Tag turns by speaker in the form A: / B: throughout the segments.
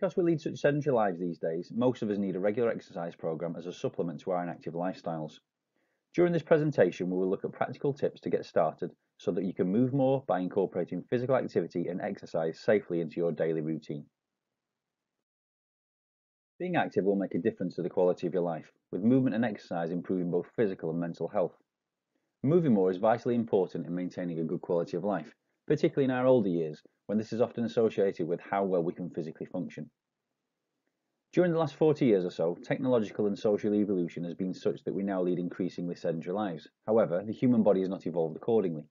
A: Because we lead such sedentary lives these days, most of us need a regular exercise program as a supplement to our inactive lifestyles. During this presentation, we will look at practical tips to get started so that you can move more by incorporating physical activity and exercise safely into your daily routine. Being active will make a difference to the quality of your life, with movement and exercise improving both physical and mental health. Moving more is vitally important in maintaining a good quality of life, particularly in our older years, when this is often associated with how well we can physically function. During the last 40 years or so, technological and social evolution has been such that we now lead increasingly sedentary lives. However, the human body has not evolved accordingly.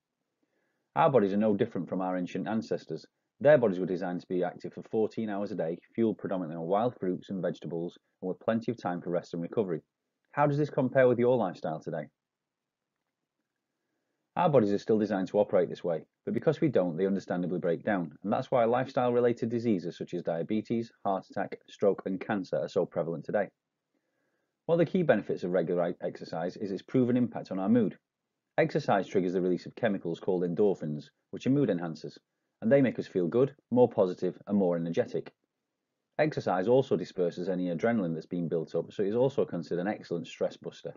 A: Our bodies are no different from our ancient ancestors. Their bodies were designed to be active for 14 hours a day, fueled predominantly on wild fruits and vegetables, and with plenty of time for rest and recovery. How does this compare with your lifestyle today? Our bodies are still designed to operate this way, but because we don't, they understandably break down, and that's why lifestyle-related diseases such as diabetes, heart attack, stroke and cancer are so prevalent today. One of the key benefits of regular exercise is its proven impact on our mood. Exercise triggers the release of chemicals called endorphins, which are mood enhancers, and they make us feel good, more positive and more energetic. Exercise also disperses any adrenaline that's been built up, so it is also considered an excellent stress buster.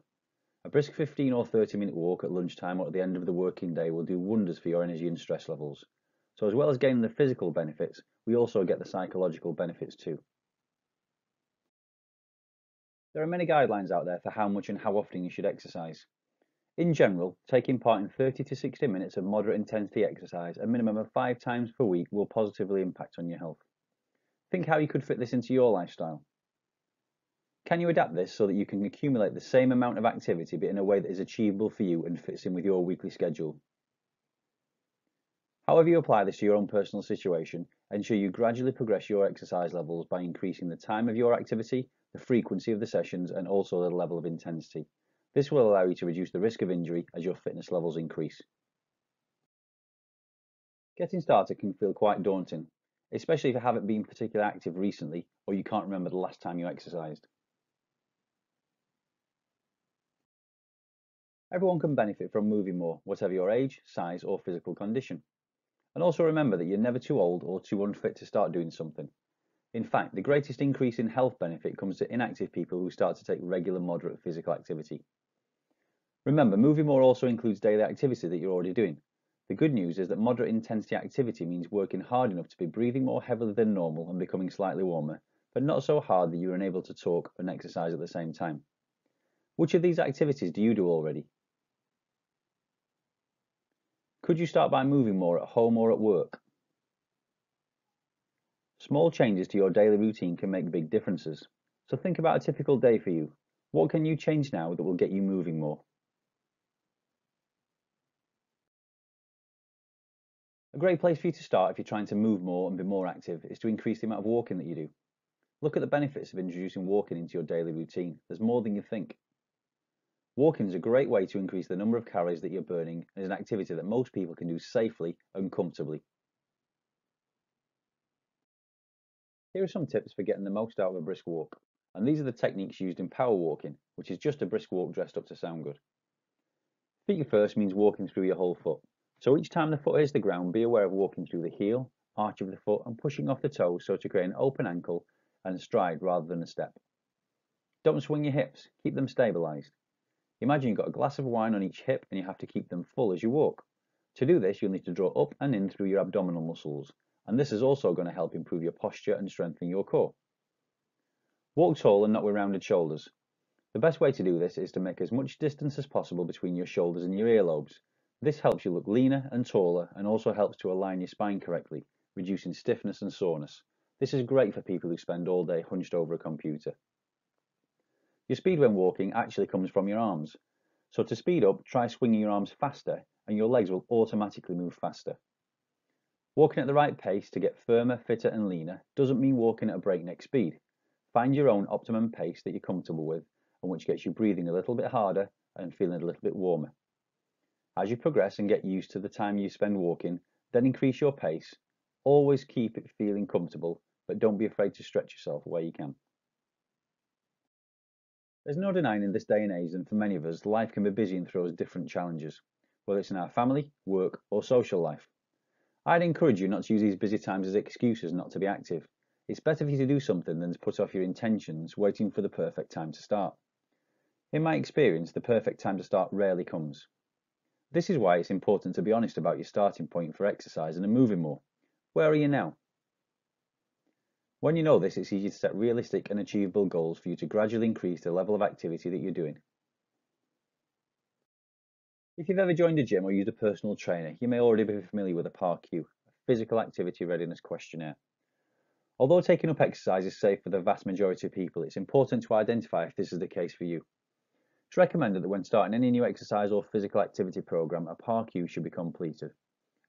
A: A brisk 15 or 30-minute walk at lunchtime or at the end of the working day will do wonders for your energy and stress levels. So as well as gaining the physical benefits, we also get the psychological benefits too. There are many guidelines out there for how much and how often you should exercise. In general, taking part in 30 to 60 minutes of moderate intensity exercise a minimum of 5 times per week will positively impact on your health. Think how you could fit this into your lifestyle. Can you adapt this so that you can accumulate the same amount of activity but in a way that is achievable for you and fits in with your weekly schedule? However you apply this to your own personal situation, ensure you gradually progress your exercise levels by increasing the time of your activity, the frequency of the sessions and also the level of intensity. This will allow you to reduce the risk of injury as your fitness levels increase. Getting started can feel quite daunting, especially if you haven't been particularly active recently or you can't remember the last time you exercised. Everyone can benefit from moving more, whatever your age, size or physical condition. And also remember that you're never too old or too unfit to start doing something. In fact, the greatest increase in health benefit comes to inactive people who start to take regular moderate physical activity. Remember, moving more also includes daily activity that you're already doing. The good news is that moderate intensity activity means working hard enough to be breathing more heavily than normal and becoming slightly warmer, but not so hard that you're unable to talk and exercise at the same time. Which of these activities do you do already? Could you start by moving more at home or at work? Small changes to your daily routine can make big differences. So think about a typical day for you. What can you change now that will get you moving more? A great place for you to start if you're trying to move more and be more active is to increase the amount of walking that you do. Look at the benefits of introducing walking into your daily routine. There's more than you think. Walking is a great way to increase the number of calories that you're burning and is an activity that most people can do safely and comfortably. Here are some tips for getting the most out of a brisk walk, and these are the techniques used in power walking, which is just a brisk walk dressed up to sound good. Feet first means walking through your whole foot, so each time the foot hits the ground, be aware of walking through the heel, arch of the foot and pushing off the toes so to create an open ankle and stride rather than a step. Don't swing your hips, keep them stabilised. Imagine you've got a glass of wine on each hip and you have to keep them full as you walk. To do this, you'll need to draw up and in through your abdominal muscles, and this is also going to help improve your posture and strengthen your core. Walk tall and not with rounded shoulders. The best way to do this is to make as much distance as possible between your shoulders and your earlobes. This helps you look leaner and taller and also helps to align your spine correctly, reducing stiffness and soreness. This is great for people who spend all day hunched over a computer. Your speed when walking actually comes from your arms. So to speed up, try swinging your arms faster and your legs will automatically move faster. Walking at the right pace to get firmer, fitter and leaner doesn't mean walking at a breakneck speed. Find your own optimum pace that you're comfortable with and which gets you breathing a little bit harder and feeling a little bit warmer. As you progress and get used to the time you spend walking, then increase your pace. Always keep it feeling comfortable, but don't be afraid to stretch yourself where you can. There's no denying in this day and age that for many of us, life can be busy and throws different challenges, whether it's in our family, work or social life. I'd encourage you not to use these busy times as excuses not to be active. It's better for you to do something than to put off your intentions waiting for the perfect time to start. In my experience, the perfect time to start rarely comes. This is why it's important to be honest about your starting point for exercising and moving more. Where are you now? When you know this, it's easy to set realistic and achievable goals for you to gradually increase the level of activity that you're doing. If you've ever joined a gym or used a personal trainer, you may already be familiar with a PAR-Q, a Physical Activity Readiness Questionnaire. Although taking up exercise is safe for the vast majority of people, it's important to identify if this is the case for you. It's recommended that when starting any new exercise or physical activity program, a PAR-Q should be completed.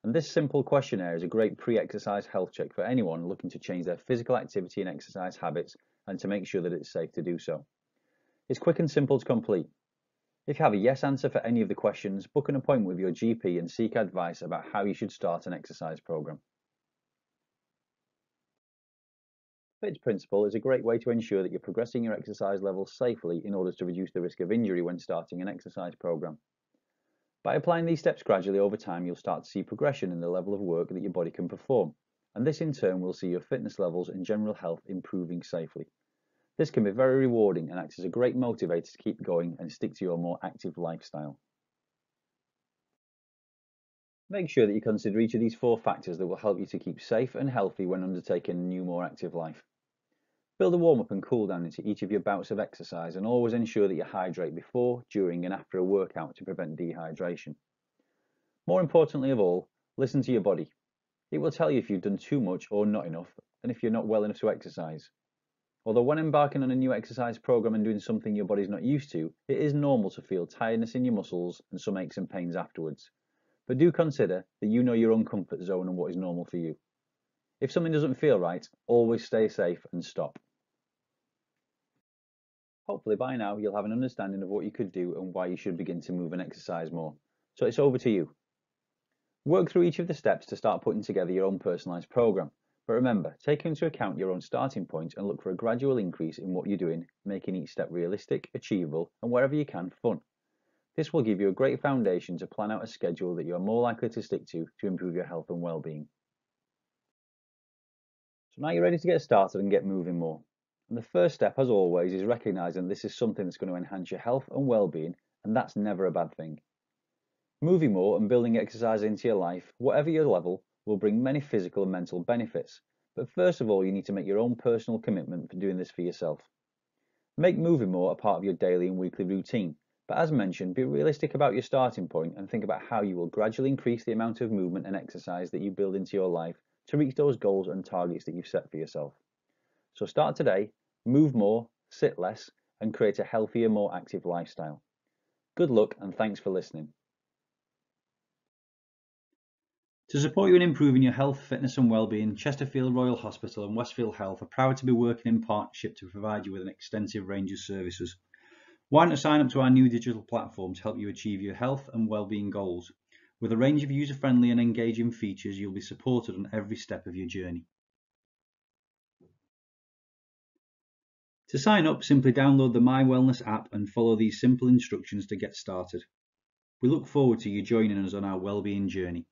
A: And this simple questionnaire is a great pre-exercise health check for anyone looking to change their physical activity and exercise habits and to make sure that it's safe to do so. It's quick and simple to complete. If you have a yes answer for any of the questions, book an appointment with your GP and seek advice about how you should start an exercise program. FITS principle is a great way to ensure that you're progressing your exercise levels safely in order to reduce the risk of injury when starting an exercise program. By applying these steps gradually over time, you'll start to see progression in the level of work that your body can perform, and this in turn will see your fitness levels and general health improving safely. This can be very rewarding and acts as a great motivator to keep going and stick to your more active lifestyle. Make sure that you consider each of these 4 factors that will help you to keep safe and healthy when undertaking a new, more active life. Build a warm-up and cool-down into each of your bouts of exercise and always ensure that you hydrate before, during and after a workout to prevent dehydration. More importantly of all, listen to your body. It will tell you if you've done too much or not enough and if you're not well enough to exercise. Although when embarking on a new exercise program and doing something your body's not used to, it is normal to feel tiredness in your muscles and some aches and pains afterwards. But do consider that you know your own comfort zone and what is normal for you. If something doesn't feel right, always stay safe and stop. Hopefully by now you'll have an understanding of what you could do and why you should begin to move and exercise more. So it's over to you. Work through each of the steps to start putting together your own personalised program. But remember, take into account your own starting point and look for a gradual increase in what you're doing, making each step realistic, achievable, and wherever you can, fun. This will give you a great foundation to plan out a schedule that you are more likely to stick to improve your health and well-being. So now you're ready to get started and get moving more. And the first step, as always, is recognising this is something that's going to enhance your health and well-being, and that's never a bad thing. Moving more and building exercise into your life, whatever your level, will bring many physical and mental benefits. But first of all, you need to make your own personal commitment for doing this for yourself. Make moving more a part of your daily and weekly routine. But as mentioned, be realistic about your starting point and think about how you will gradually increase the amount of movement and exercise that you build into your life to reach those goals and targets that you've set for yourself. So start today, move more, sit less, and create a healthier, more active lifestyle. Good luck and thanks for listening. To support you in improving your health, fitness and well-being, Chesterfield Royal Hospital and Westfield Health are proud to be working in partnership to provide you with an extensive range of services. Why not sign up to our new digital platform to help you achieve your health and well-being goals? With a range of user-friendly and engaging features, you'll be supported on every step of your journey. To sign up, simply download the My Wellness app and follow these simple instructions to get started. We look forward to you joining us on our well-being journey.